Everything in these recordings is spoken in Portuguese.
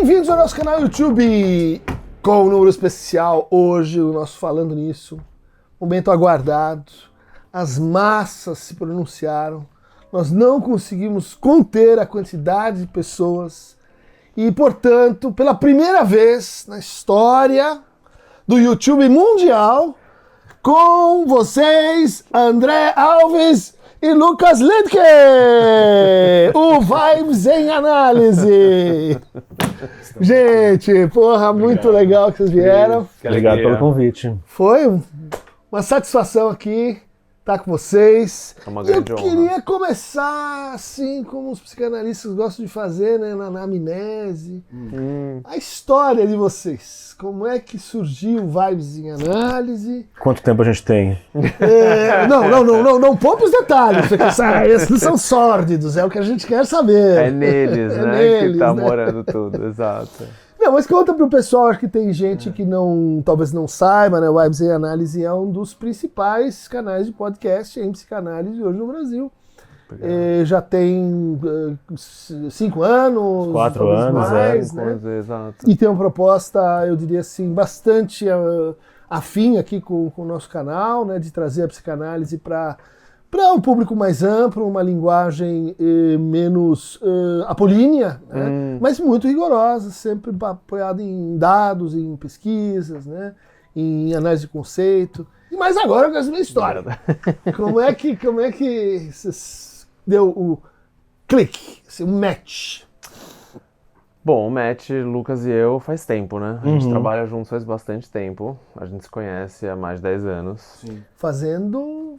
Bem-vindos ao nosso canal YouTube com um número especial. Hoje o nosso Falando Nisso, momento aguardado. As massas se pronunciaram. Nós não conseguimos conter a quantidade de pessoas e, portanto, pela primeira vez na história do YouTube mundial, com vocês, André Alves e Lucas Lidke, o Vibes em Análise. Gente, porra, muito legal que vocês vieram. Obrigado pelo convite. Foi uma satisfação aqui estar com vocês. É uma E eu grande honra. queria começar assim, como os psicanalistas gostam de fazer, né, na anamnese. A história de vocês. Como é que surgiu o Vibes em Análise? Quanto tempo a gente tem? Não poupa os detalhes, porque esses são sórdidos, é o que a gente quer saber. É neles, né? neles, Que tá né? morando tudo, exato. Não, mas conta pro pessoal, acho que tem gente que talvez não saiba, né? O Vibes em Análise é um dos principais canais de podcast em psicanálise hoje no Brasil. Já tem 5 anos, 4 talvez anos, mais, né? Exato. E tem uma proposta, eu diria assim, bastante afim aqui com o nosso canal, né? De trazer a psicanálise para um público mais amplo, uma linguagem menos apolínea, né? Mas muito rigorosa, sempre apoiada em dados, em pesquisas, né? Em análise de conceito. Mas agora eu quero saber a história. Como é que vocês deu o clique, assim, o match? Bom, o Matt, Lucas e eu faz tempo, né? A gente Uhum. trabalha juntos faz bastante tempo. A gente se conhece há mais de 10 anos. Fazendo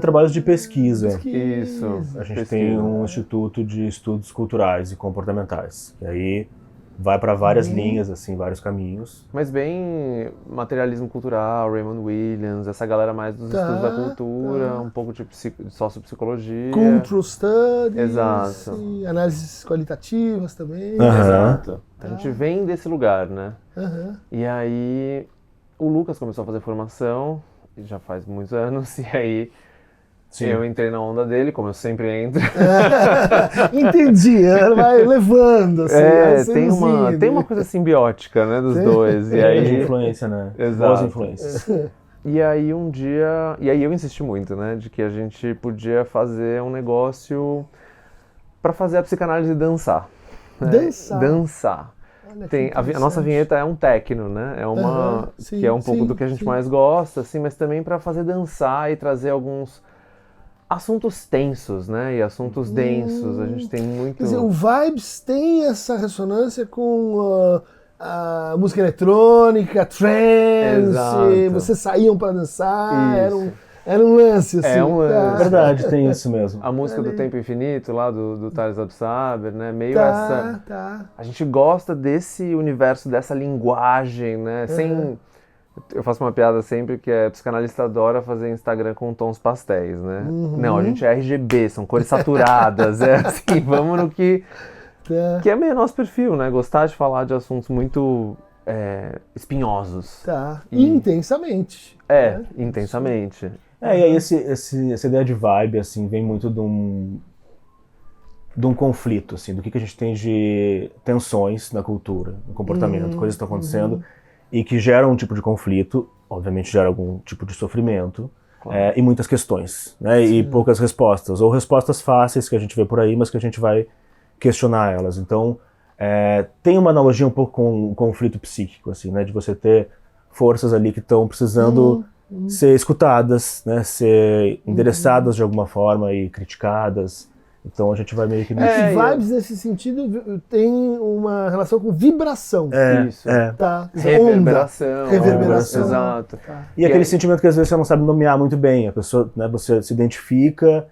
trabalhos de pesquisa. Isso. A gente Pesquisa. tem um instituto de estudos culturais e comportamentais. E aí vai para várias linhas, assim, vários caminhos. Mas bem materialismo cultural, Raymond Williams, essa galera mais dos estudos da cultura, um pouco de sociopsicologia. Cultural Studies, Exato. e análises qualitativas também. Exato. A gente vem desse lugar, né? Aham. E aí o Lucas começou a fazer formação, já faz muitos anos, e aí Sim. eu entrei na onda dele, como eu sempre entro. Entendi, vai levando, assim. vai tem seduzindo. uma coisa simbiótica, né, dos dois. E De aí, influência, né? Exato. Boas influências. e aí um dia, e aí eu insisti muito, né, de que a gente podia fazer um negócio para fazer a psicanálise dançar. Né? Dançar. Dançar. Olha que Tem, a nossa interessante. vinheta é um techno, né? É uma Sim, que é um pouco sim, do que a gente sim. mais gosta, assim, mas também para fazer dançar e trazer alguns assuntos tensos, né? E assuntos densos. A gente tem muito. Quer dizer, o Vibes tem essa ressonância com a música eletrônica, trance, Exato. vocês saíam para dançar, Isso. era um lance, assim. É um lance. Tá. Verdade, tem isso mesmo. A música do Tempo Infinito, lá do Thales Absaber, né? Meio Tá, essa. tá. A gente gosta desse universo, dessa linguagem, né? Sem. Eu faço uma piada sempre que psicanalista adora fazer Instagram com tons pastéis, né? Não, a gente é RGB, são cores saturadas, é assim, vamos no que é meio nosso perfil, né? Gostar de falar de assuntos muito espinhosos. Tá. Intensamente. Intensamente. E aí essa ideia de vibe, assim, vem muito de um conflito, assim, do que a gente tem de tensões na cultura, no comportamento, coisas que estão acontecendo e que geram um tipo de conflito, obviamente gera algum tipo de sofrimento, Claro. e muitas questões, né, e poucas respostas, ou respostas fáceis que a gente vê por aí, mas que a gente vai questionar elas. Então, tem uma analogia um pouco com o conflito psíquico, assim, né, de você ter forças ali que estão precisando ser escutadas, né, ser endereçadas de alguma forma e criticadas. Então a gente vai meio que nisso. E Vibes, nesse sentido, tem uma relação com vibração. Isso. Tá? Reverberação. Onda. Reverberação. Exato. Tá. E aquele sentimento que às vezes você não sabe nomear muito bem, a pessoa, né, você se identifica,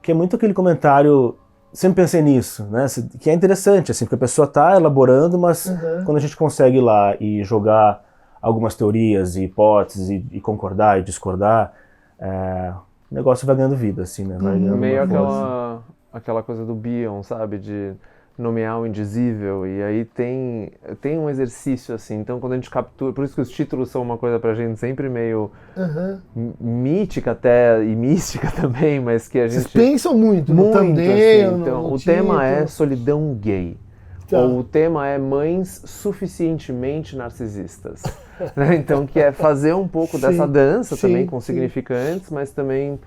que é muito aquele comentário, sempre pensei nisso, né, que é interessante, assim, porque a pessoa está elaborando, mas quando a gente consegue ir lá e jogar algumas teorias e hipóteses e concordar e discordar, o negócio vai ganhando vida, assim, né, vai ganhando Meio uma força. aquela coisa do Bion, sabe? De nomear o indizível, e aí tem um exercício assim, então quando a gente captura, por isso que os títulos são uma coisa pra gente sempre meio mítica até, e mística também, mas que a gente... Vocês pensam muito no thumbnail, assim, então, no o tema é título. solidão gay. Tá. Ou o tema é mães suficientemente narcisistas. Né? Então, que é fazer um pouco dessa dança também com significantes, mas também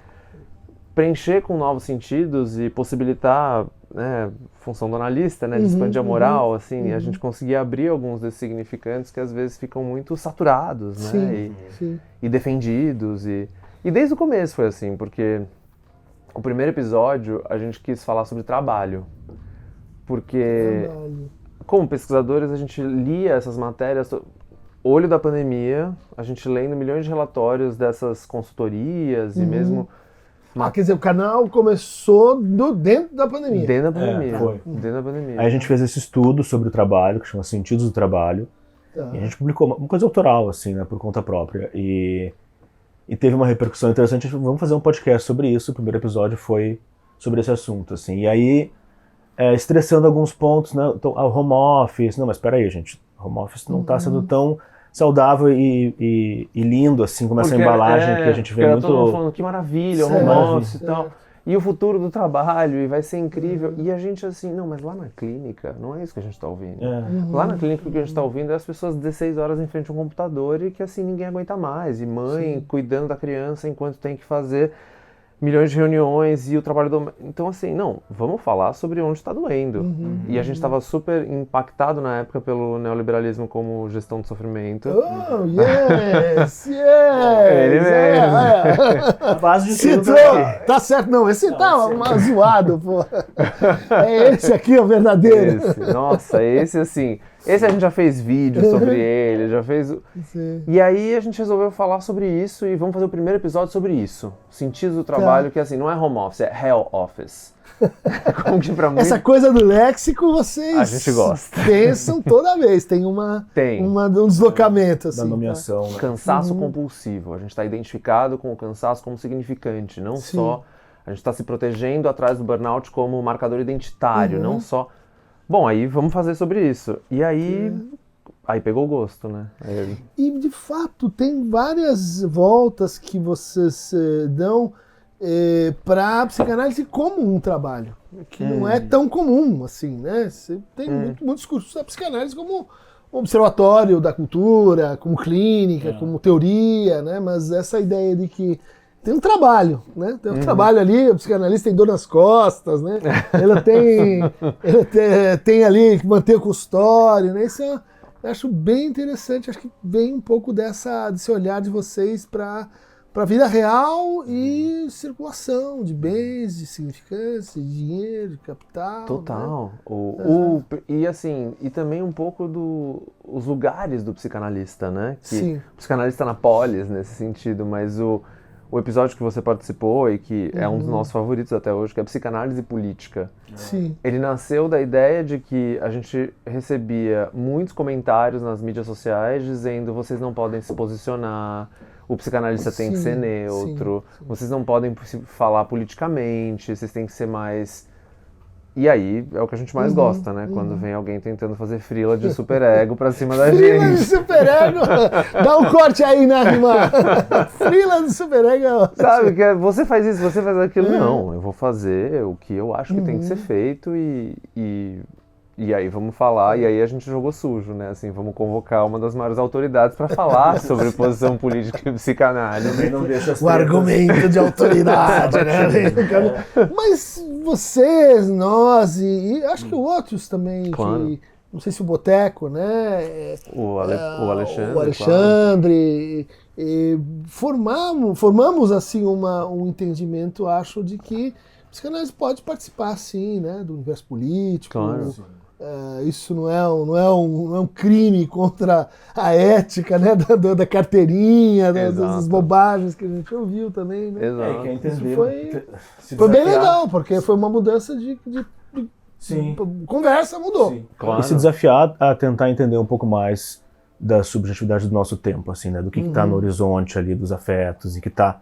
preencher com novos sentidos e possibilitar, né, função do analista, né, de expandir a moral, assim, a gente conseguir abrir alguns desses significantes que às vezes ficam muito saturados, né, e defendidos. E desde o começo foi assim, porque o primeiro episódio a gente quis falar sobre trabalho, porque como pesquisadores a gente lia essas matérias, olho da pandemia, a gente lendo milhões de relatórios dessas consultorias e mesmo... Quer dizer, o canal começou dentro da pandemia. Dentro da pandemia. Foi. Dentro da pandemia. Aí a gente fez esse estudo sobre o trabalho, que chama Sentidos do Trabalho, e a gente publicou uma coisa autoral, assim, né, por conta própria, e teve uma repercussão interessante. Vamos fazer um podcast sobre isso. O primeiro episódio foi sobre esse assunto, assim, e aí estressando alguns pontos, né, então, o home office, não, mas peraí, gente, home office não está sendo tão saudável e lindo, assim, como essa embalagem que a gente vê muito... Todo mundo falando, que maravilha, o home office e tal. E o futuro do trabalho, e vai ser incrível. E a gente assim, não, mas lá na clínica, não é isso que a gente está ouvindo. Lá na clínica o que a gente está ouvindo é as pessoas 16 horas em frente a um computador e que assim, ninguém aguenta mais. E mãe cuidando da criança enquanto tem que fazer milhões de reuniões e o trabalho do... Então assim, não, vamos falar sobre onde está doendo. E a gente estava super impactado na época pelo neoliberalismo como gestão do sofrimento. Oh, yes, yes! Ele mesmo. A base de Citou! Tá certo, não, esse tá zoado, pô. É esse aqui, o verdadeiro. Nossa, esse assim... Esse a gente já fez vídeo sobre ele, já fez... E aí a gente resolveu falar sobre isso e vamos fazer o primeiro episódio sobre isso. Sentidos do trabalho, que assim, não é home office, é hell office. Como que pra Essa coisa do léxico, vocês a gente gosta. Pensam toda vez, tem um deslocamento, assim. Da nomeação, né? Cansaço compulsivo. A gente está identificado com o cansaço como significante, não só... A gente está se protegendo atrás do burnout como marcador identitário, não só... Bom, aí vamos fazer sobre isso. E aí pegou o gosto, né? E, de fato, tem várias voltas que vocês dão para a psicanálise como um trabalho, que não é tão comum, assim, né? Você tem muitos cursos da psicanálise como observatório da cultura, como clínica, como teoria, né? Mas essa ideia de que tem um trabalho, né? Tem um trabalho ali, o psicanalista tem dor nas costas, né? Ele tem ali que manter o consultório, né? Isso eu acho bem interessante, acho que vem um pouco desse olhar de vocês para a vida real e circulação de bens, de significância, de dinheiro, de capital. Total. Né? E assim, e também um pouco os lugares do psicanalista, né? Que o psicanalista na polis, nesse sentido, mas o episódio que você participou e que é um dos nossos favoritos até hoje, que é Psicanálise Política. Sim. Ele nasceu da ideia de que a gente recebia muitos comentários nas mídias sociais dizendo vocês não podem se posicionar, o psicanalista tem que ser neutro, vocês não podem falar politicamente, vocês têm que ser mais... E aí, é o que a gente mais gosta, né? Quando vem alguém tentando fazer frila de superego pra cima da gente. Frila de superego? Dá um corte aí, né, irmã? Frila de superego. Sabe, que você faz isso, você faz aquilo. Não, eu vou fazer o que eu acho que tem que ser feito e aí vamos falar, e aí a gente jogou sujo, né? Assim, vamos convocar uma das maiores autoridades para falar sobre posição política e psicanálise. Não deixa o argumento de autoridade, né? Mas vocês, nós e acho que outros também, claro. Não sei se o Boteco, né? O Alexandre. O Alexandre. Claro. Formamos assim um entendimento, acho, de que o psicanálise pode participar, sim, né, do universo político. Claro. Isso não é um crime contra a ética, né, da carteirinha, das bobagens que a gente ouviu também, né? Exato. Que é entender, isso foi bem legal, porque foi uma mudança de conversa, mudou. Sim. Claro. E se desafiar a tentar entender um pouco mais da subjetividade do nosso tempo, assim, né, do que está no horizonte ali dos afetos e que está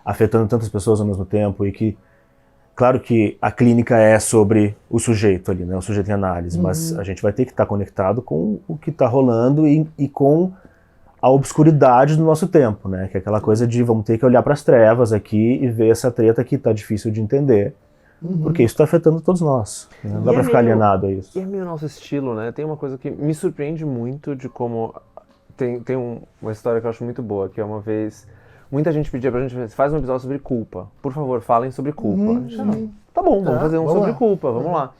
afetando tantas pessoas ao mesmo tempo e que claro que a clínica é sobre o sujeito ali, né? O sujeito em análise, mas a gente vai ter que estar conectado com o que está rolando e com a obscuridade do nosso tempo, né? Que é aquela coisa de vamos ter que olhar para as trevas aqui e ver essa treta que está difícil de entender, Porque isso está afetando todos nós. Né? Não dá para ficar alienado a isso. E é meio nosso estilo, né? Tem uma coisa que me surpreende muito de como... Tem uma história que eu acho muito boa, que é uma vez... Muita gente pedia pra gente, faz um episódio sobre culpa. Por favor, falem sobre culpa. A gente, tá bom, vamos fazer um sobre culpa, vamos lá.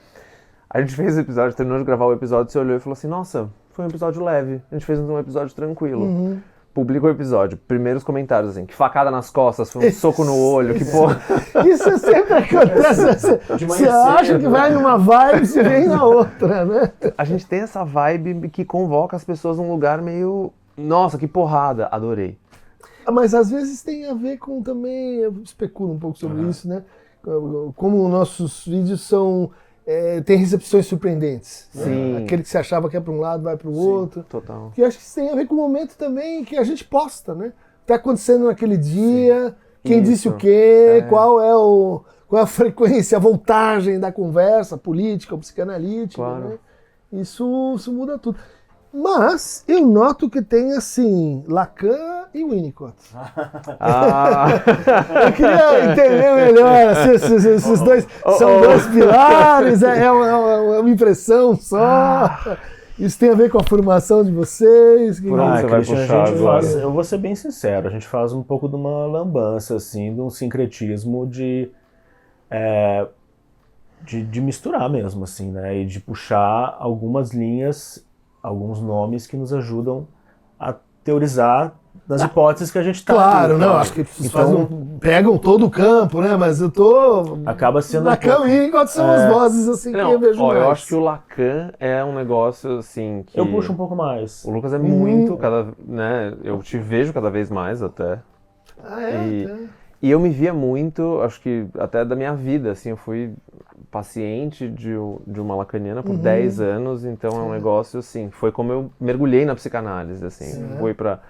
A gente fez o episódio, terminou de gravar o episódio, você olhou e falou assim, nossa, foi um episódio leve. A gente fez um episódio tranquilo. Publica o episódio, primeiros comentários assim, que facada nas costas, foi um soco no olho, que porra. Isso sempre acontece. Você acha que vai numa vibe e vem na outra, né? A gente tem essa vibe que convoca as pessoas num lugar meio... Nossa, que porrada, adorei. Mas às vezes tem a ver com também, eu especulo um pouco sobre isso, né? Como nossos vídeos são... tem recepções surpreendentes. Sim. Né? Aquele que você achava que é para um lado, vai para o outro. Total. Que eu acho que isso tem a ver com o momento também que a gente posta, né? Tá acontecendo naquele dia, quem disse o quê, qual é a frequência, a voltagem da conversa política ou psicanalítica, Claro. né? Isso muda tudo. Mas eu noto que tem, assim, Lacan e Winnicott. Eu queria entender melhor, esses dois são dois pilares, é uma impressão só. Isso tem a ver com a formação de vocês? Por onde você vai Christian, puxar a gente agora? eu vou ser bem sincero, a gente faz um pouco de uma lambança, assim, de um sincretismo de misturar mesmo, assim, né? E de puxar algumas linhas, alguns nomes que nos ajudam a teorizar nas hipóteses que a gente está. Claro, não, acho que pegam todo o campo, né? Mas eu tô... Acaba sendo Lacan e Winnicott são as vozes assim que eu vejo mais. Eu acho que o Lacan é um negócio assim que... Eu puxo um pouco mais. O Lucas é muito, né? Eu te vejo cada vez mais até. E eu me via muito, acho que até da minha vida, assim, eu fui paciente de uma lacaniana por 10 anos, então é um negócio, assim, foi como eu mergulhei na psicanálise, assim, fui pra...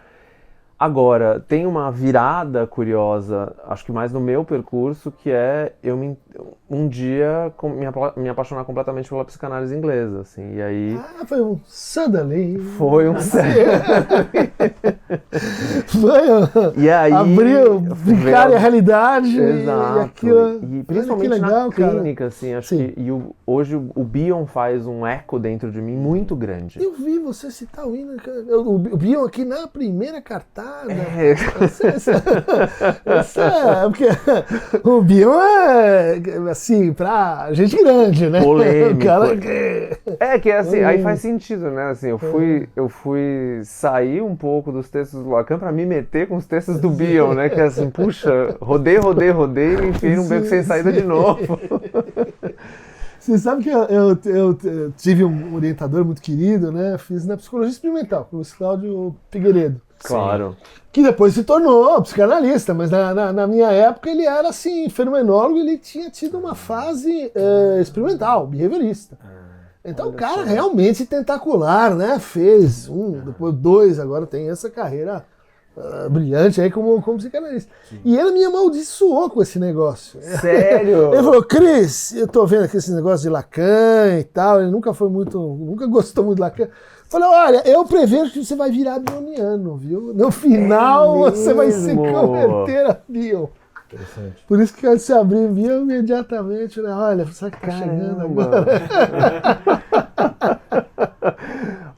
Agora, tem uma virada curiosa, acho que mais no meu percurso, que é um dia me apaixonar completamente pela psicanálise inglesa, assim, e aí... foi um suddenly. Foi um E aí... Abriu, brincar a realidade. Exato. E aquilo... E principalmente legal, na clínica, cara. assim, acho que... Hoje o Bion faz um eco dentro de mim muito grande. Eu vi você citar o Winnicott, o Bion aqui na primeira cartada. Porque o Bion é, assim, pra gente grande, né? Polêmico. Que assim, aí faz sentido, né? Assim, eu fui sair um pouco dos textos do Lacan pra me meter com os textos do Bion, né? Que é assim, puxa, rodei e me enfiei num beco sem saída de novo. Você sabe que eu tive um orientador muito querido, né? Fiz na psicologia experimental, com o Cláudio Figueiredo. Claro. Que depois se tornou psicanalista, mas na minha época ele era assim, fenomenólogo, ele tinha tido uma fase experimental, behaviorista. Então o cara realmente tentacular, né? Fez depois 2, agora tem essa carreira brilhante aí como psicanalista. E ele me amaldiçoou com esse negócio. Sério? Ele falou, Cris, eu tô vendo aqui esse negócio de Lacan e tal, ele nunca gostou muito de Lacan. Falei, olha, eu prevejo que você vai virar bioniano, viu? No final você vai se converter a Bion. Interessante. Por isso que quando você abrir Bion imediatamente, né? Olha, será que tá chegando agora?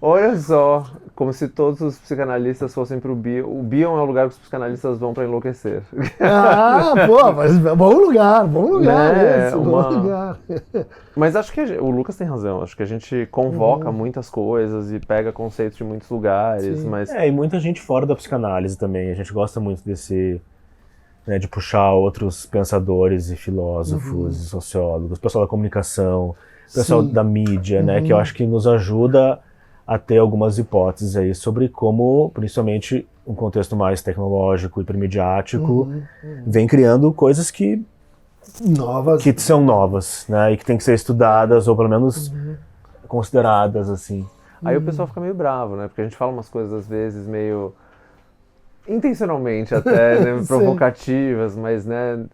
Olha só, como se todos os psicanalistas fossem pro Bion. O Bion é o lugar que os psicanalistas vão pra enlouquecer. Mas bom lugar, bom lugar. Mas acho que o Lucas tem razão, acho que a gente convoca muitas coisas e pega conceitos de muitos lugares, mas... E muita gente fora da psicanálise também, a gente gosta muito desse... Né, de puxar outros pensadores e filósofos e sociólogos, pessoal da comunicação, pessoal da mídia, né, que eu acho que nos ajuda a ter algumas hipóteses aí sobre como, principalmente, um contexto mais tecnológico e hipermediático vem criando coisas que são novas, né, e que tem que ser estudadas ou pelo menos consideradas, assim. Aí o pessoal fica meio bravo, né, porque a gente fala umas coisas às vezes meio... intencionalmente até, né, provocativas, mas, né,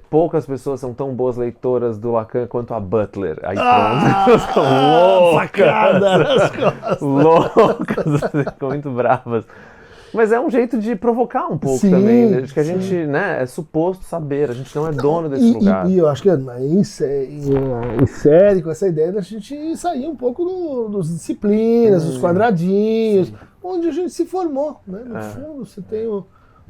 poucas pessoas são tão boas leitoras do Lacan quanto a Butler. Aí pronto, loucas, ficam muito bravas. Mas é um jeito de provocar um pouco Sim, também, né? De que a sim. gente, né, é suposto saber, a gente não é dono desse lugar. E eu acho que em série, com essa ideia da gente sair um pouco dos disciplinas, dos quadradinhos, onde a gente se formou, né? No fundo, você tem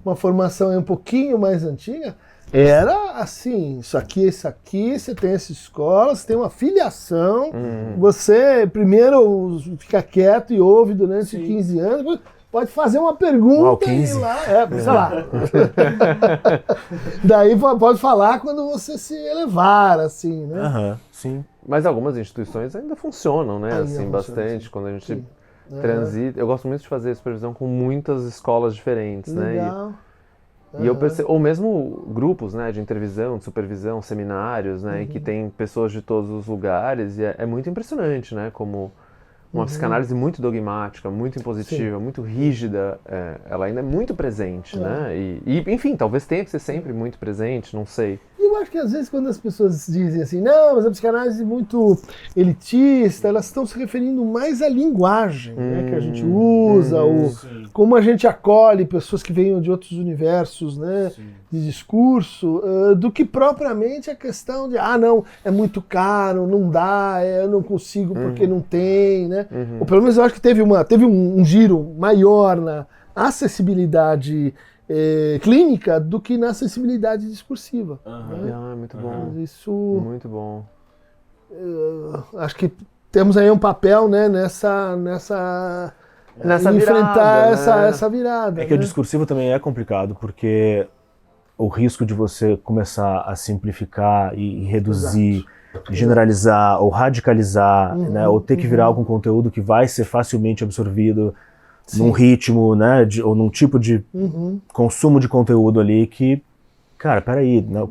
uma formação aí um pouquinho mais antiga, era assim, isso aqui, você tem essa escola, você tem uma filiação, você primeiro fica quieto e ouve durante 15 anos, depois pode fazer uma pergunta e ir lá, sei lá. Daí pode falar quando você se elevar, assim, né? Sim. Mas algumas instituições ainda funcionam, né? Ainda assim, funcionam, bastante, sim. quando a gente Sim. transita. Eu gosto muito de fazer supervisão com muitas escolas diferentes, né? Legal. E eu percebo, ou mesmo grupos, né, de intervisão, de supervisão, seminários, né, em que tem pessoas de todos os lugares, e é muito impressionante, né, como uma psicanálise muito dogmática, muito impositiva, muito rígida, ela ainda é muito presente, né, e, enfim, talvez tenha que ser sempre muito presente, não sei. E eu acho que às vezes quando as pessoas dizem assim, não, mas a psicanálise é muito elitista, elas estão se referindo mais à linguagem, né, que a gente usa, como a gente acolhe pessoas que venham de outros universos, né, de discurso, do que propriamente a questão de, não, é muito caro, não dá, eu não consigo porque não tem, né? Ou pelo menos eu acho que teve um giro maior na acessibilidade clínica do que na acessibilidade discursiva. Né? Muito bom. Isso, muito bom. Acho que temos aí um papel, né, nessa enfrentar virada, né? essa virada. É que o discursivo também é complicado, porque o risco de você começar a simplificar e reduzir, generalizar ou radicalizar, né, ou ter que virar algum conteúdo que vai ser facilmente absorvido num ritmo, né, ou num tipo de consumo de conteúdo ali que, cara, peraí, né,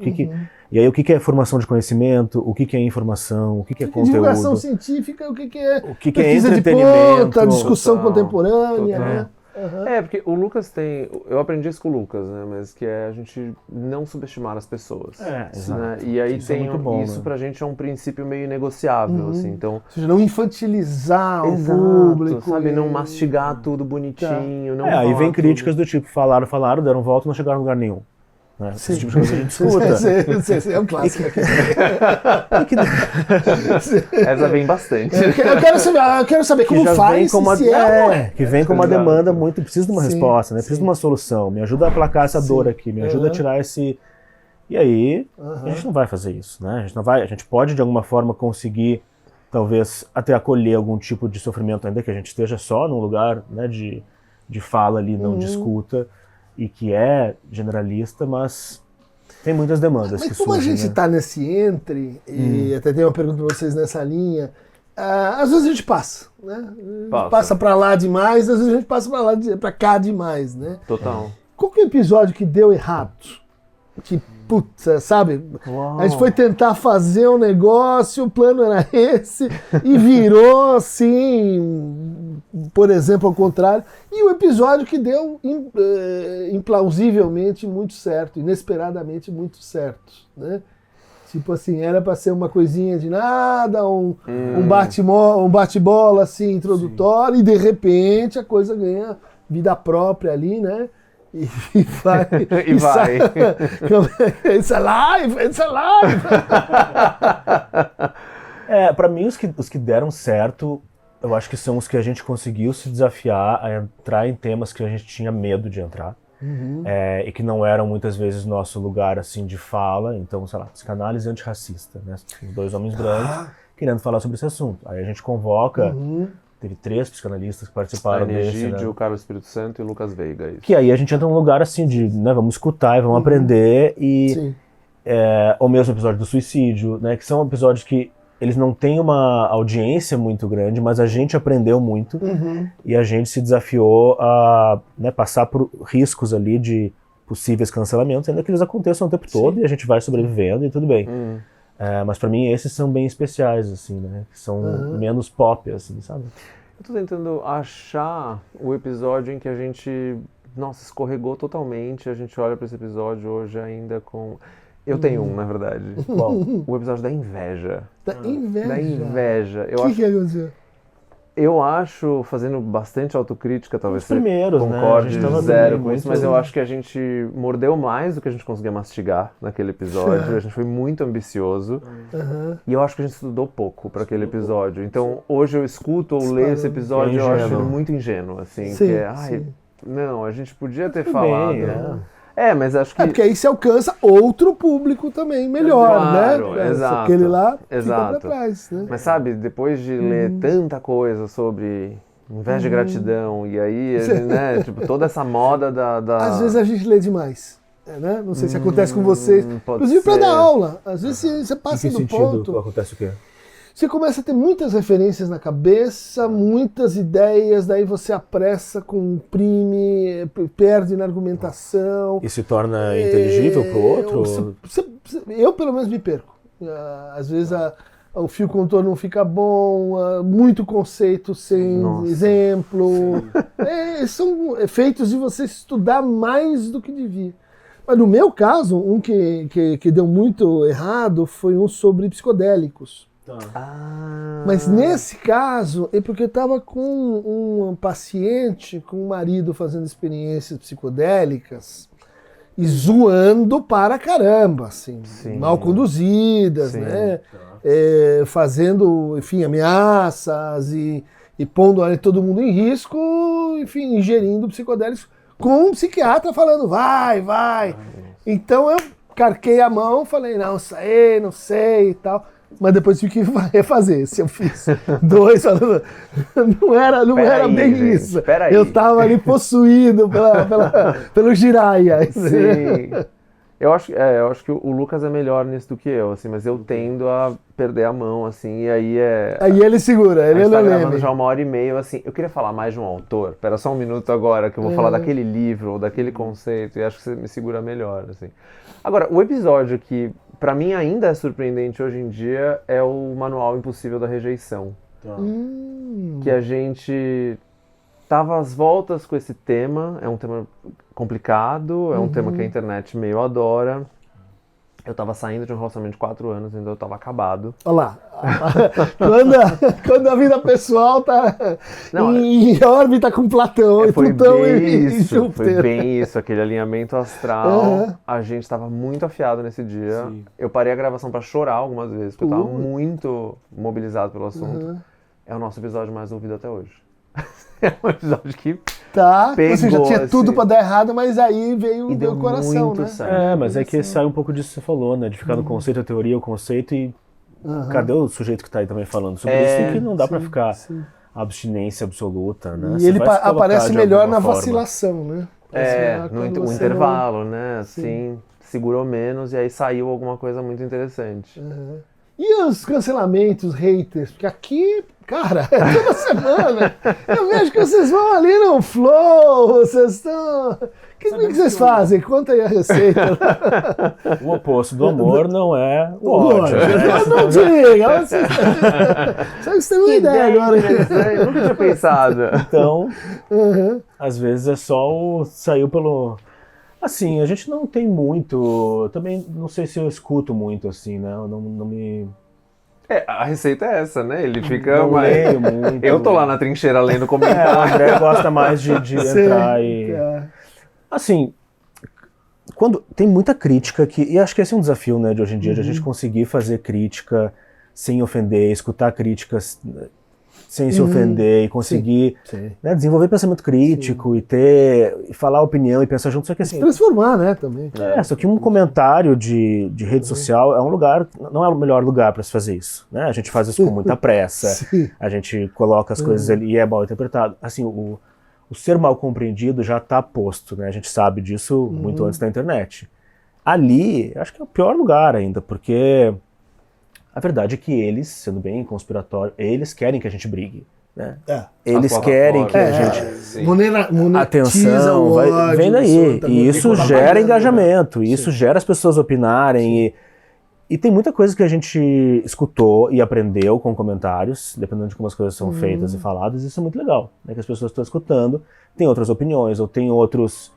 e aí o que é formação de conhecimento, o que é informação, o que é conteúdo. Divulgação científica, o que é pesquisa de ponta, discussão contemporânea, né? Porque o Lucas eu aprendi isso com o Lucas, né, mas que é a gente não subestimar as pessoas. Né? E aí isso tem isso, né? Pra gente é um princípio meio negociável, assim, então... Ou seja, não infantilizar o público. Sabe, não mastigar tudo bonitinho, não aí vem tudo. críticas do tipo, falaram, deram volta e não chegaram a lugar nenhum. Né? Esse tipo de coisa a gente escuta. É um clássico aqui. Essa vem bastante. Eu quero saber como faz. Que vem com uma demanda muito. Precisa de uma resposta, né? Precisa de uma solução. Me ajuda a aplacar essa dor aqui, me ajuda a tirar esse. E aí, a gente não vai fazer isso, né? A gente pode de alguma forma conseguir, talvez, até acolher algum tipo de sofrimento, ainda que a gente esteja só num lugar, né, de fala ali, não de escuta. E que é generalista, mas tem muitas demandas que surgem. Mas como a gente está nesse e até tem uma pergunta para vocês nessa linha, às vezes a gente passa, né? Passa para lá demais, às vezes a gente passa para cá demais, né? Total. Qual que é o episódio que deu errado? Que, putz, sabe? Uau. A gente foi tentar fazer um negócio, o plano era esse, e virou assim, por exemplo, ao contrário. E o episódio que deu implausivelmente muito certo, inesperadamente muito certo, né? Tipo assim, era para ser uma coisinha de nada, um bate-bola assim, introdutório, e de repente a coisa ganha vida própria ali, né? E vai. It's alive! Pra mim, os que deram certo, eu acho que são os que a gente conseguiu se desafiar a entrar em temas que a gente tinha medo de entrar. E que não eram muitas vezes nosso lugar assim de fala. Então, sei lá, psicanálise antirracista, né? Dois homens brancos querendo falar sobre esse assunto. Aí a gente convoca. Teve 3 psicanalistas que participaram desse, né? O Carlos Espírito Santo e o Lucas Veiga. Isso. Que aí a gente entra num lugar assim de, né, vamos escutar e vamos aprender. E o mesmo episódio do suicídio, né? Que são episódios que eles não têm uma audiência muito grande, mas a gente aprendeu muito e a gente se desafiou a, né, passar por riscos ali de possíveis cancelamentos, ainda que eles aconteçam o tempo todo e a gente vai sobrevivendo e tudo bem. Mas pra mim esses são bem especiais, assim, né? Que são menos pop, assim, sabe? Eu tô tentando achar o episódio em que a gente, escorregou totalmente. A gente olha pra esse episódio hoje ainda com... Eu tenho um, na verdade. Qual? O episódio da inveja. Da inveja? Da inveja. O que aconteceu? Eu acho, fazendo bastante autocrítica, talvez Os primeiros, você né? concorde A gente tava zero bem, com isso, muito- mas eu acho que a gente mordeu mais do que a gente conseguia mastigar naquele episódio. A gente foi muito ambicioso. Aham. E eu acho que a gente estudou pouco para aquele episódio. Então, hoje eu escuto ou leio esse episódio e eu acho ele ingênuo. muito ingênuo, assim. Sim, que é, ai, sim. não, a gente podia ter Tudo falado. bem, né? Mas acho que... Porque aí se alcança outro público também melhor, Claro, né? exato, Aquele lá exato. fica pra trás, né? Mas sabe, depois de ler tanta coisa sobre inveja e gratidão, e aí, né, tipo, toda essa moda da... Às vezes a gente lê demais, né? Não sei se acontece com vocês. pode Inclusive para ser. dar aula. Às vezes você Em passa que do sentido ponto. acontece o quê? Você começa a ter muitas referências na cabeça, muitas ideias, daí você apressa, comprime, perde na argumentação. E se torna inteligível pro outro? Eu, pelo menos, me perco. Às vezes o fio condutor não fica bom, muito conceito sem Nossa. exemplo. São efeitos de você estudar mais do que devia. Mas no meu caso, um que deu muito errado foi um sobre psicodélicos. Ah, Mas nesse caso, é porque eu estava com um paciente, com um marido fazendo experiências psicodélicas e zoando para caramba, assim, Sim. mal conduzidas, Sim. né? Fazendo, enfim, ameaças e pondo ali todo mundo em risco, enfim, ingerindo psicodélicos com um psiquiatra falando, vai. Então eu carquei a mão, falei, não sei e tal. Mas depois tive que refazer. Se eu fiz 2, falando, não era Pera bem aí, gente, isso. pera aí. Eu tava ali possuído pelo Jiraiya. sim. Eu acho que o Lucas é melhor nisso do que eu, assim, mas eu tendo a perder a mão, assim, e aí Aí ele segura, A ele gente tá não gravando lembra. já 1h30, assim, eu queria falar mais de um autor, pera só um minuto agora, que eu vou falar daquele livro, ou daquele conceito, e acho que você me segura melhor, assim. Agora, o episódio que, pra mim, ainda é surpreendente hoje em dia, é o Manual Impossível da Rejeição. Que a gente tava às voltas com esse tema, é um tema complicado, é um tema que a internet meio adora. Eu tava saindo de um relacionamento de 4 anos, ainda eu tava acabado. Olha lá. Quando a vida pessoal tá Não, em órbita com Platão e Foi Plutão bem e isso, foi Júpiter. bem isso, aquele alinhamento astral. Uhum. A gente tava muito afiado nesse dia. Sim. Eu parei a gravação pra chorar algumas vezes, porque eu tava Putz. muito mobilizado pelo assunto. Uhum. É o nosso episódio mais ouvido até hoje. É um episódio que Tá, Pegou, você já tinha tudo assim. pra dar errado, mas aí veio E deu o coração, muito né? certo. Mas é que sai um pouco disso que você falou, né? De ficar no conceito, a teoria, o conceito e cadê o sujeito que tá aí também falando sobre isso? E que não dá pra ficar abstinência absoluta, né? E Você ele vai se colocar aparece de melhor alguma na forma. vacilação, né? no intervalo, né? Assim, segurou menos e aí saiu alguma coisa muito interessante. E os cancelamentos, haters? Porque aqui, cara, é toda semana. Eu vejo que vocês vão ali no flow, vocês estão... O que vocês fazem? Conta aí a receita. O oposto do amor não é o ódio. né? Não diga. Só que você tem uma ideia agora. Eu nunca tinha pensado. Então, às vezes é só saiu pelo... Assim, a gente não tem muito... Também não sei se eu escuto muito, assim, né? Eu não me... A receita é essa, né? Ele fica Não mais... leio muito. Eu tô lá na trincheira lendo O comentário. André gosta mais de entrar e... Assim, quando tem muita crítica e acho que esse é um desafio, né, de hoje em dia, de a gente conseguir fazer crítica sem ofender, escutar críticas sem se ofender e conseguir né, desenvolver pensamento crítico e falar opinião e pensar junto, só que assim... Transformar, né, também. Só que um comentário de rede social é um lugar, não é o melhor lugar para se fazer isso, né? A gente faz isso com muita pressa, Sim. a gente coloca as coisas ali e é mal interpretado. Assim, o ser mal compreendido já está posto, né? A gente sabe disso muito antes da internet. Ali, acho que é o pior lugar ainda, porque a verdade é que eles, sendo bem conspiratório, eles querem que a gente brigue, né? Eles querem que a gente... Monetiza Atenção, o ódio, vem daí. tá E isso propaganda, gera né? engajamento, e isso gera as pessoas opinarem. E tem muita coisa que a gente escutou e aprendeu com comentários, dependendo de como as coisas são feitas e faladas, isso é muito legal, né? Que as pessoas estão escutando, tem outras opiniões, ou tem outros...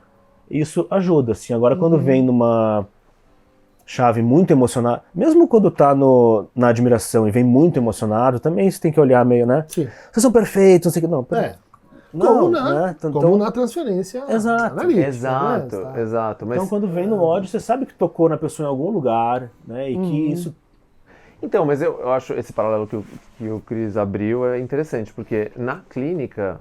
Isso ajuda, assim. Agora, quando vem numa chave muito emocionado, mesmo quando tá na admiração e vem muito emocionado, também você tem que olhar meio, né? Sim. Vocês são perfeitos, não sei o que, não. Como, né? Como na transferência Exato. analítica. Exato. Mas, então quando vem no ódio, você sabe que tocou na pessoa em algum lugar, né? E que isso... Então, mas eu acho esse paralelo que o Cris abriu é interessante, porque na clínica,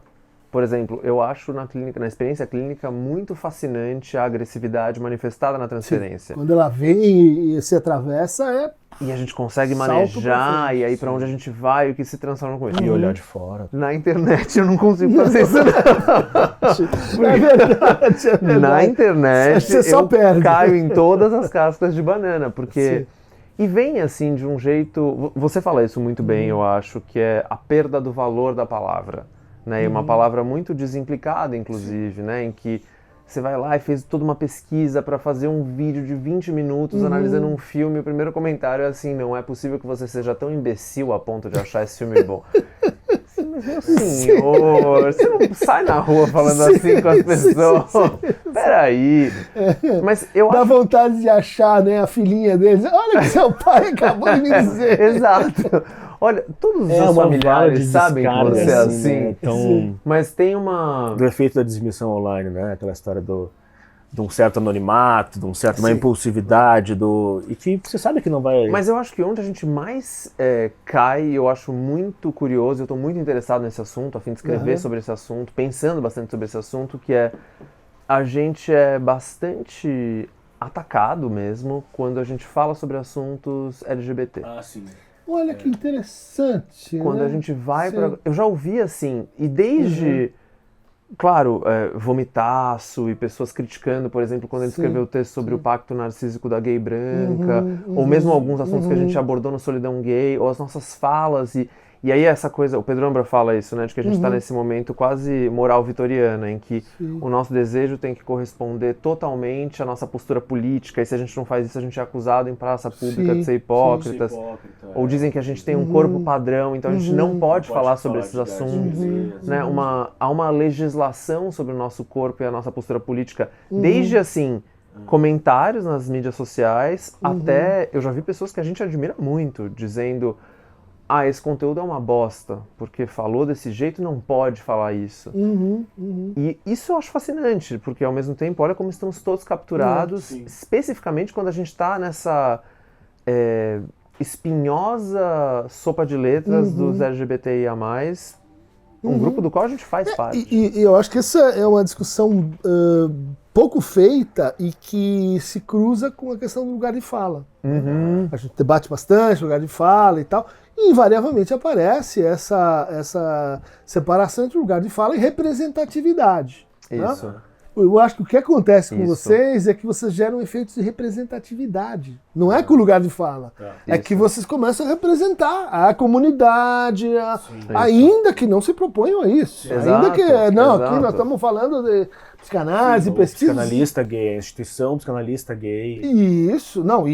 por exemplo, eu acho na experiência clínica muito fascinante a agressividade manifestada na transferência. Quando ela vem e se atravessa, E a gente consegue salto pra manejar, frente, e aí pra onde a gente vai, o que se transforma com isso. E olhar de fora. Na internet eu não consigo fazer isso. é verdade. Na internet Você só eu perde. caio em todas as cascas de banana, porque... Sim. E vem assim de um jeito... Você fala isso muito bem, eu acho, que é a perda do valor da palavra. Né? E uma palavra muito desimplicada, inclusive, né? Em que você vai lá e fez toda uma pesquisa para fazer um vídeo de 20 minutos analisando um filme. O primeiro comentário é assim, não é possível que você seja tão imbecil a ponto de achar esse filme bom. Mas, meu senhor, você não sai na rua falando assim com as pessoas. Peraí. Mas eu Dá acho... vontade de achar, né, a filhinha deles. Olha o que seu pai acabou de me dizer. Exato. Olha, todos os seus uma vara familiares de sabem que descarga, você é assim, assim. né? Então, Mas tem uma... do efeito da dismissão online, né? Aquela história de um certo anonimato, de uma impulsividade, e que você sabe que não vai... Mas eu acho que onde a gente mais cai, eu acho muito curioso, eu estou muito interessado nesse assunto, a fim de escrever sobre esse assunto, pensando bastante sobre esse assunto, que é a gente é bastante atacado mesmo quando a gente fala sobre assuntos LGBT. Ah, sim. Olha que interessante. Quando né? a gente vai Sim. para... Eu já ouvi assim, e desde... Claro, vomitaço e pessoas criticando, por exemplo, quando ele escreveu o texto sobre o pacto narcísico da gay branca, ou mesmo alguns assuntos que a gente abordou no Solidão Gay, ou as nossas falas, e aí essa coisa, o Pedro Ambra fala isso, né, de que a gente está nesse momento quase moral vitoriana, em que o nosso desejo tem que corresponder totalmente à nossa postura política, e se a gente não faz isso, a gente é acusado em praça pública de ser hipócritas. Ou dizem que a gente tem um corpo padrão, então a gente não pode falar sobre esses assuntos. Né? Há uma legislação sobre o nosso corpo e a nossa postura política, desde assim, comentários nas mídias sociais, até eu já vi pessoas que a gente admira muito, dizendo... esse conteúdo é uma bosta, porque falou desse jeito, não pode falar isso. E isso eu acho fascinante, porque ao mesmo tempo, olha como estamos todos capturados, especificamente quando a gente está nessa espinhosa sopa de letras dos LGBTIA+, um grupo do qual a gente faz parte. E eu acho que essa é uma discussão pouco feita e que se cruza com a questão do lugar de fala. A gente debate bastante lugar de fala e tal, e invariavelmente aparece essa separação entre lugar de fala e representatividade. Isso. Né? Eu acho que o que acontece com vocês é que vocês geram efeitos de representatividade. Não é com o lugar de fala. É que vocês começam a representar a comunidade, ainda que não se proponham a isso. Exato, ainda que aqui nós exato. estamos falando de psicanálise, pesquisa. Psicanalista gay, a instituição psicanalista gay. Isso, não,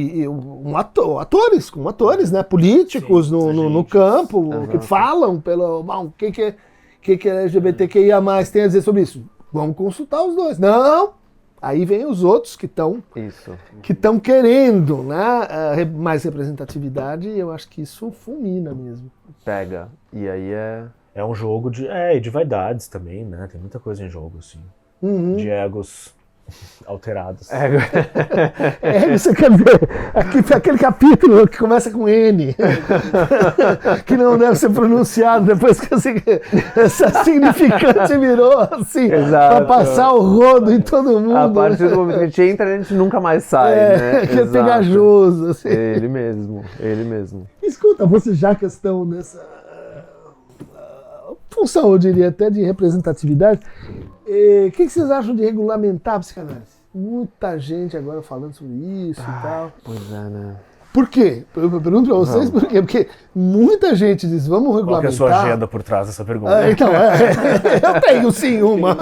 atores, né, políticos no campo, que falam pelo... Bom, o que LGBTQIA+, tem a dizer sobre isso? Vamos consultar os dois. Não! Aí vem os outros que estão querendo, né, mais representatividade, e eu acho que isso fulmina mesmo. Pega. E aí É um jogo de vaidades também, né? Tem muita coisa em jogo, assim. De egos alterados. Você quer dizer, aquele capítulo que começa com N, que não deve ser pronunciado depois que essa significante virou assim, para passar o rodo em todo mundo. A partir do momento que a gente entra, a gente nunca mais sai, né? Que é pegajoso. Assim. Ele mesmo. Escuta, vocês já que estão nessa função, eu diria até de representatividade, o que vocês acham de regulamentar a psicanálise? Muita gente agora falando sobre isso e tal. Pois é, né? Por quê? Eu pergunto pra vocês por quê. Porque muita gente diz, vamos regulamentar. Qual que é a sua agenda por trás dessa pergunta? Eu tenho sim uma.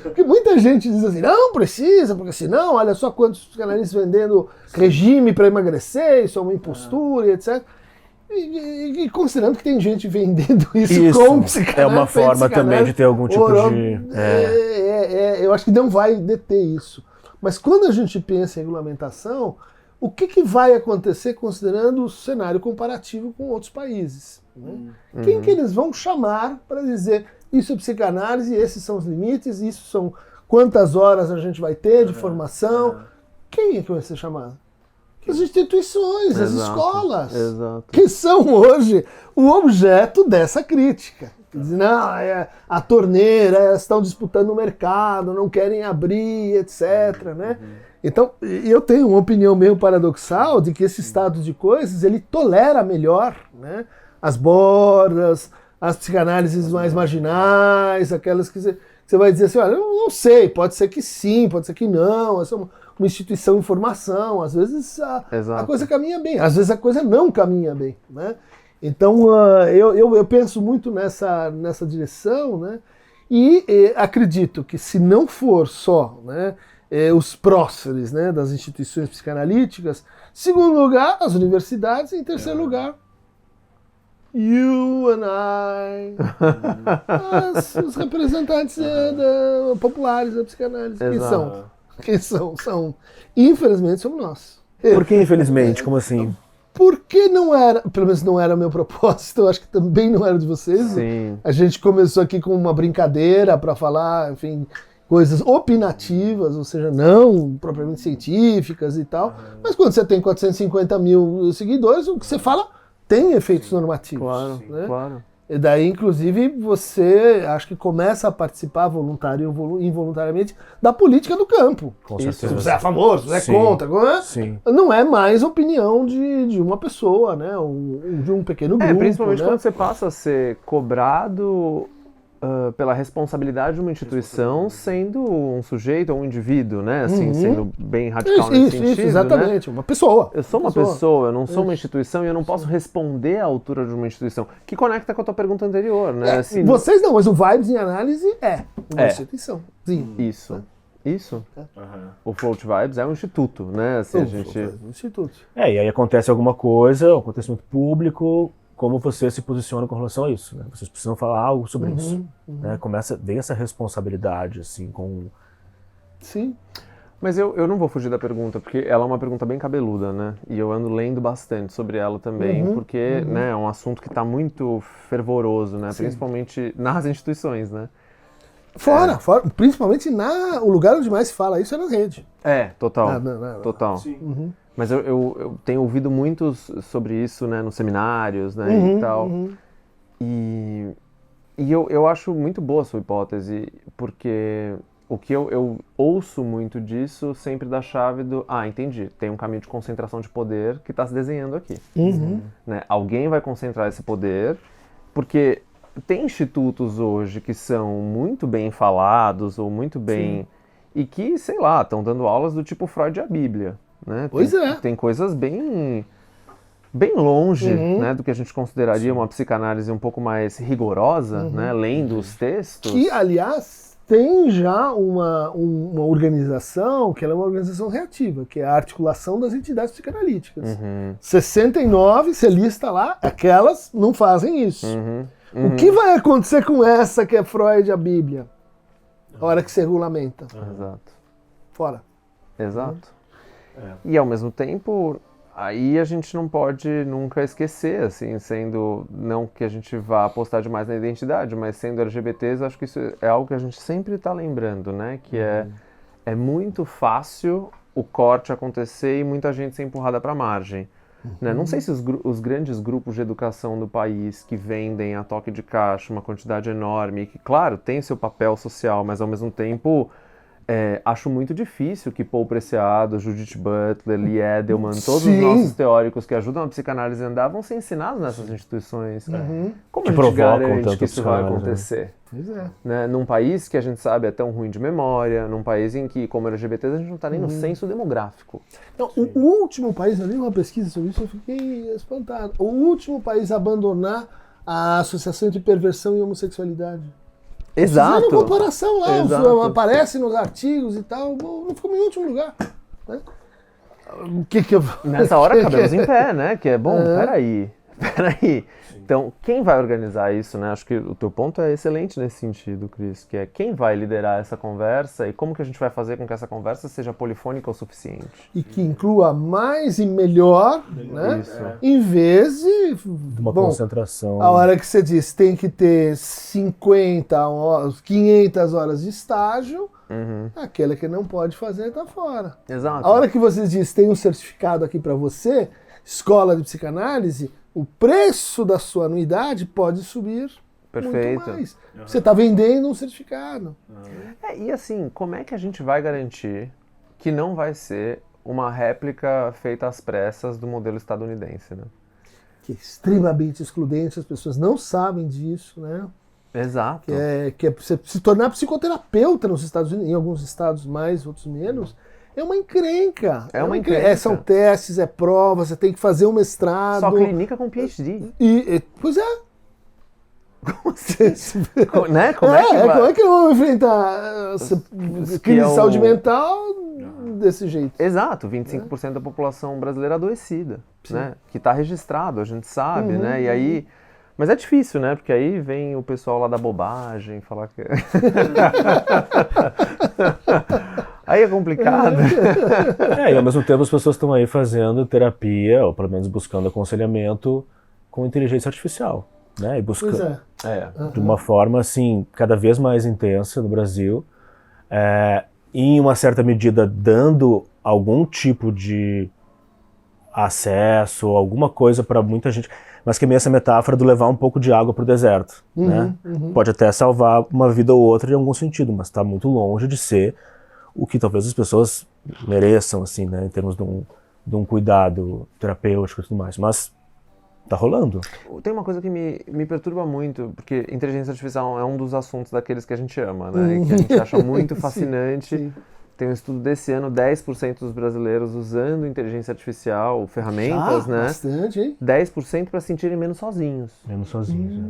Porque muita gente diz assim, não precisa, porque senão, olha só quantos psicanalistas vendendo regime para emagrecer, isso é uma impostura, etc. E considerando que tem gente vendendo isso com psicanálise. É uma forma também de ter algum tipo de... eu acho que não vai deter isso. Mas quando a gente pensa em regulamentação, o que vai acontecer considerando o cenário comparativo com outros países? Né? Quem que eles vão chamar para dizer isso é psicanálise, esses são os limites, isso são quantas horas a gente vai ter de formação? Quem é que vai ser chamado? As instituições, as escolas, que são hoje o objeto dessa crítica. Diz, não, a torneira, elas estão disputando o mercado, não querem abrir, etc. Né? Então, eu tenho uma opinião meio paradoxal de que esse estado de coisas, ele tolera melhor, né, as bordas, as psicanálises mais marginais, aquelas que você vai dizer assim, olha, eu não sei, pode ser que sim, pode ser que não, essa é uma instituição em formação, às vezes a coisa caminha bem, às vezes a coisa não caminha bem, né? Então eu penso muito nessa direção, né? E acredito que se não for só, né, os próceres, né, das instituições psicanalíticas, em segundo lugar, as universidades, em terceiro lugar, you and I, os representantes populares da psicanálise, quem são? Infelizmente, somos nós. Por que infelizmente? Como assim? Porque não era, pelo menos não era meu propósito, eu acho que também não era de vocês. Sim. A gente começou aqui com uma brincadeira para falar, enfim, coisas opinativas, ou seja, não propriamente científicas e tal. Mas quando você tem 450 mil seguidores, o que você fala tem efeitos normativos. Claro, né? claro. E daí, inclusive, você acho que começa a participar voluntário ou involuntariamente da política do campo. Com certeza. Se você é famoso, se você é Sim. contra, Sim. não é mais opinião de uma pessoa, né? Ou de um pequeno grupo. Principalmente né? quando você passa a ser cobrado pela responsabilidade de uma instituição sendo um sujeito ou um indivíduo, né? Assim, sendo bem radical nesse sentido. Isso, exatamente. Né? Uma pessoa. Eu sou uma pessoa, eu não sou uma instituição e eu não posso responder à altura de uma instituição. Que conecta com a tua pergunta anterior, né? Assim, vocês não, mas o Vibes em Análise é uma instituição. Sim. Isso. O Float Vibes é um instituto, né? Assim, Um instituto. E aí acontece alguma coisa, um acontecimento público, como você se posiciona com relação a isso, né? Vocês precisam falar algo sobre isso. Né? Vem essa responsabilidade, assim, com... Sim. Mas eu não vou fugir da pergunta, porque ela é uma pergunta bem cabeluda, né? E eu ando lendo bastante sobre ela também, porque né, é um assunto que está muito fervoroso, né? Principalmente nas instituições, né? Fora, principalmente o lugar onde mais se fala isso é na rede. Total. Total. Sim. Mas eu tenho ouvido muito sobre isso, né, nos seminários, né, e tal. E eu acho muito boa a sua hipótese, porque o que eu ouço muito disso sempre da chave do... entendi, tem um caminho de concentração de poder que está se desenhando aqui. Né? Alguém vai concentrar esse poder, porque tem institutos hoje que são muito bem falados ou muito bem... E que, sei lá, estão dando aulas do tipo Freud e a Bíblia. Né? Tem coisas bem longe, né, do que a gente consideraria uma psicanálise um pouco mais rigorosa, né, lendo os textos. Que, aliás, tem já uma organização, que ela é uma organização reativa, que é a Articulação das Entidades Psicanalíticas. 69, você lista lá, aquelas não fazem isso. O que vai acontecer com essa que é Freud e a Bíblia? A hora que se regulamenta. Exato. Fora. Exato. E ao mesmo tempo, aí a gente não pode nunca esquecer, assim, sendo, não que a gente vá apostar demais na identidade, mas sendo LGBTs, acho que isso é algo que a gente sempre está lembrando, né? Que é muito fácil o corte acontecer e muita gente ser empurrada para a margem. Né? Não sei se os grandes grupos de educação do país que vendem a toque de caixa uma quantidade enorme, que, claro, tem seu papel social, mas ao mesmo tempo... acho muito difícil que Paul Preciado, Judith Butler, Lee Edelman, todos os nossos teóricos que ajudam a psicanálise a andar vão ser ensinados nessas instituições. Como a gente garante que isso vai acontecer? Pois é. Né? Num país que a gente sabe é tão ruim de memória, num país em que, como LGBTs, a gente não está nem no censo demográfico. Então, o último país, eu li uma pesquisa sobre isso, eu fiquei espantado. O último país a abandonar a associação entre perversão e homossexualidade. Exato. Fazendo comparação lá, Exato. Aparece nos artigos e tal, não ficou em último lugar. Né? Nessa hora, cabemos em pé, né? Que é bom, peraí. peraí. Então, quem vai organizar isso, né? Acho que o teu ponto é excelente nesse sentido, Cris, que é quem vai liderar essa conversa e como que a gente vai fazer com que essa conversa seja polifônica o suficiente. E que inclua mais e melhor, né? Isso. Em vez de Uma concentração. A hora que você diz tem que ter 50 horas, 500 horas de estágio, aquele que não pode fazer está fora. Exato. A hora que vocês dizem tem um certificado aqui para você, escola de psicanálise, o preço da sua anuidade pode subir Perfeito. muito mais. Você está vendendo um certificado. E assim, como é que a gente vai garantir que não vai ser uma réplica feita às pressas do modelo estadunidense, né? Que é extremamente excludente, as pessoas não sabem disso, né? Exato. Que é você se tornar psicoterapeuta nos Estados Unidos, em alguns estados mais, outros menos, é uma encrenca. É uma encrenca. São testes, é prova, você tem que fazer um mestrado. Só clínica com PhD. Pois é. Como assim? Né? Como é que vai? Como é que eu vou enfrentar essa crise de saúde mental desse jeito? Exato, 25% da população brasileira adoecida, né? Que está registrado, a gente sabe, né? E aí... Mas é difícil, né? Porque aí vem o pessoal lá da bobagem falar que... Aí é complicado. E ao mesmo tempo as pessoas estão aí fazendo terapia, ou pelo menos buscando aconselhamento com inteligência artificial, né? E buscando de uma forma assim cada vez mais intensa no Brasil, e em uma certa medida dando algum tipo de acesso, alguma coisa para muita gente, mas que é meio essa metáfora do levar um pouco de água para o deserto, né? Pode até salvar uma vida ou outra em algum sentido, mas está muito longe de ser o que talvez as pessoas mereçam, assim, né, em termos de um cuidado terapêutico e tudo mais, mas tá rolando. Tem uma coisa que me perturba muito, porque inteligência artificial é um dos assuntos daqueles que a gente ama, né, e que a gente acha muito fascinante. Sim. Tem um estudo desse ano, 10% dos brasileiros usando inteligência artificial, ferramentas, né? Bastante, hein? 10% para se sentirem menos sozinhos. Menos sozinhos,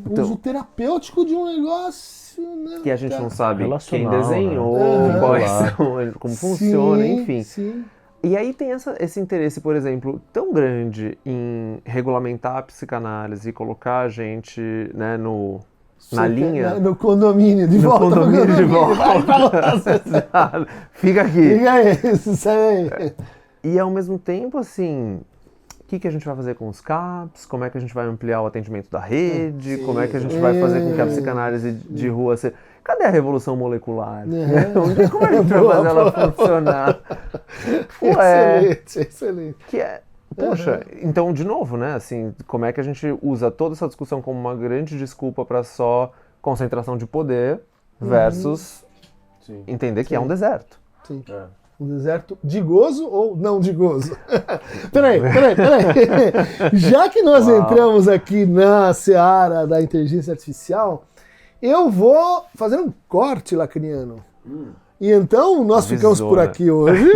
Então, uso terapêutico de um negócio, né? Que a gente não sabe quem Relacional, desenhou, né? quais são, como funciona, enfim. Sim. E aí tem esse interesse, por exemplo, tão grande em regulamentar a psicanálise e colocar a gente, né, na linha... No condomínio, de volta. No condomínio de volta. Vai pra lá. Fica aqui. Fica isso, sai. E ao mesmo tempo, assim... O que a gente vai fazer com os CAPs? Como é que a gente vai ampliar o atendimento da rede? Como é que a gente vai fazer com que a psicanálise de rua seja... Cadê a revolução molecular? Como é que a gente vai fazer ela funcionar? Excelente. Que é... Poxa, então, de novo, né? Assim, como é que a gente usa toda essa discussão como uma grande desculpa para só concentração de poder versus entender que é um deserto? Sim. Um deserto de gozo ou não de gozo? Peraí. Já que nós entramos aqui na seara da inteligência artificial, eu vou fazer um corte lacaniano. E então nós ficamos por aqui hoje.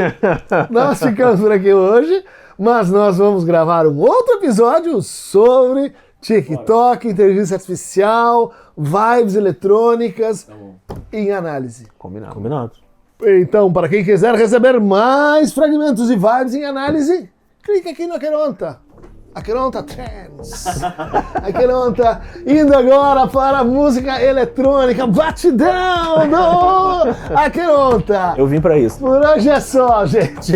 Mas nós vamos gravar um outro episódio sobre TikTok, inteligência artificial, vibes eletrônicas em análise. Combinado. Então, para quem quiser receber mais fragmentos e vibes em análise, clique aqui no Aqueronta. Aqueronta Trends. Aqueronta indo agora para a música eletrônica. Batidão do Aqueronta. Eu vim para isso. Por hoje é só, gente.